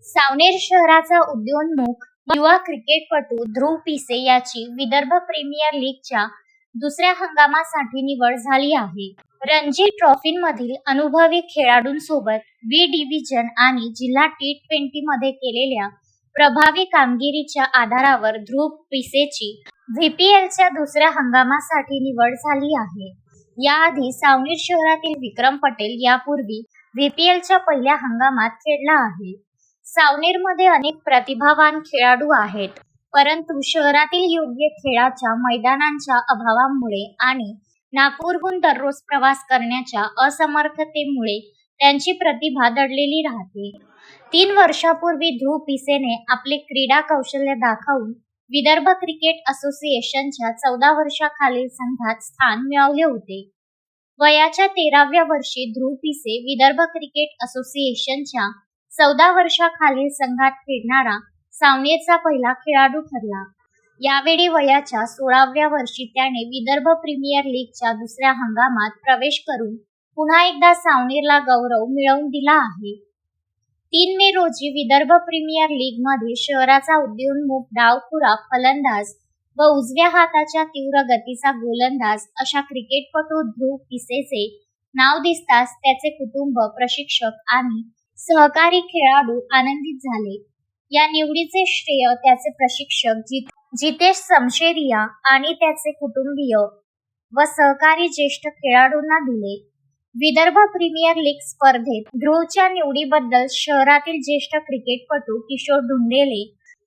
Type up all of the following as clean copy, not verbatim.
सावनेर शहराचा उदयोन्मुख युवा क्रिकेटपटू ध्रुव पिसे याची विदर्भ प्रीमियर लीगच्या दुसऱ्या हंगामासाठी निवड झाली आहे. रणजी ट्रॉफीमधील अनुभवी खेळाडूंसोबत बी डिव्हिजन आणि जिल्हा टी20 मध्ये केलेल्या प्रभावी कामगिरीच्या आधारावर ध्रुव पिसेची व्हीपीएलच्या दुसऱ्या हंगामासाठी निवड झाली आहे. याआधी सावनेर शहरातील विक्रम पटेल यापूर्वी व्हीपीएलच्या पहिल्या हंगामात खेळला आहे. सावनेरमध्ये अनेक प्रतिभावान खेळाडू आहेत, परंतु शहरातील योग्य खेळाच्या मैदानांच्या अभावामुळे आणि नागपूरहून दररोज प्रवास करण्याच्या असमर्थतेमुळे त्यांची प्रतिभा दडलेली राहते. 3 वर्षापूर्वी ध्रुव पिसेने आपले क्रीडा कौशल्य दाखवून विदर्भ क्रिकेट असोसिएशनच्या 14 वर्षाखालील संघात स्थान मिळवले होते. वयाच्या 13व्या वर्षी ध्रुव पिसे विदर्भ क्रिकेट असोसिएशनच्या 14 वर्षाखालील संघात खेळणारा सावनेरचा पहिला खेळाडू ठरला. यावेळी वयाच्या 16व्या वर्षी त्याने विदर्भ प्रीमियर लीगच्या दुसऱ्या हंगामात प्रवेश करून पुन्हा एकदा सावनेरला गौरव मिळवून दिला आहे. 3 मे रोजी विदर्भ प्रीमियर लीगमध्ये शहराचा उदयोन्मुख डावखुरा फलंदाज व उजव्या हाताच्या तीव्र गतीचा गोलंदाज अशा क्रिकेटपटू ध्रुव पिसेचे नाव दिसताच त्याचे कुटुंब, प्रशिक्षक आणि सहकारी खेळाडू आनंदित झाले. या निवडीचे श्रेय त्याचे प्रशिक्षक जितेश समशेरिया आणि त्याचे कुटुंबीय व सहकारी ज्येष्ठ खेळाडूंना दिले. विदर्भ प्रीमियर लीग स्पर्धेत ध्रुवच्या निवडीबद्दल शहरातील ज्येष्ठ क्रिकेटपटू किशोर ढुंडेले,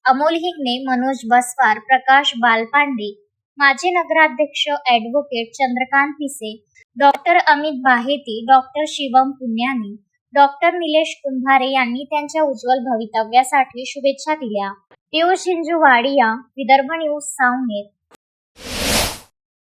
अमोल हिंगणे, मनोज बसवार, प्रकाश बालपांडे, माजी नगराध्यक्ष ॲडव्होकेट चंद्रकांत पिसे, डॉ. अमित बाहेती, डॉ. शिवम पुण्यानी, डॉ. निलेश कुंभारे यांनी त्यांच्या उज्ज्वल भवितव्यासाठी शुभेच्छा दिल्या. पियुष हिंजू वाडिया, विदर्भ न्यूज, सावनेर.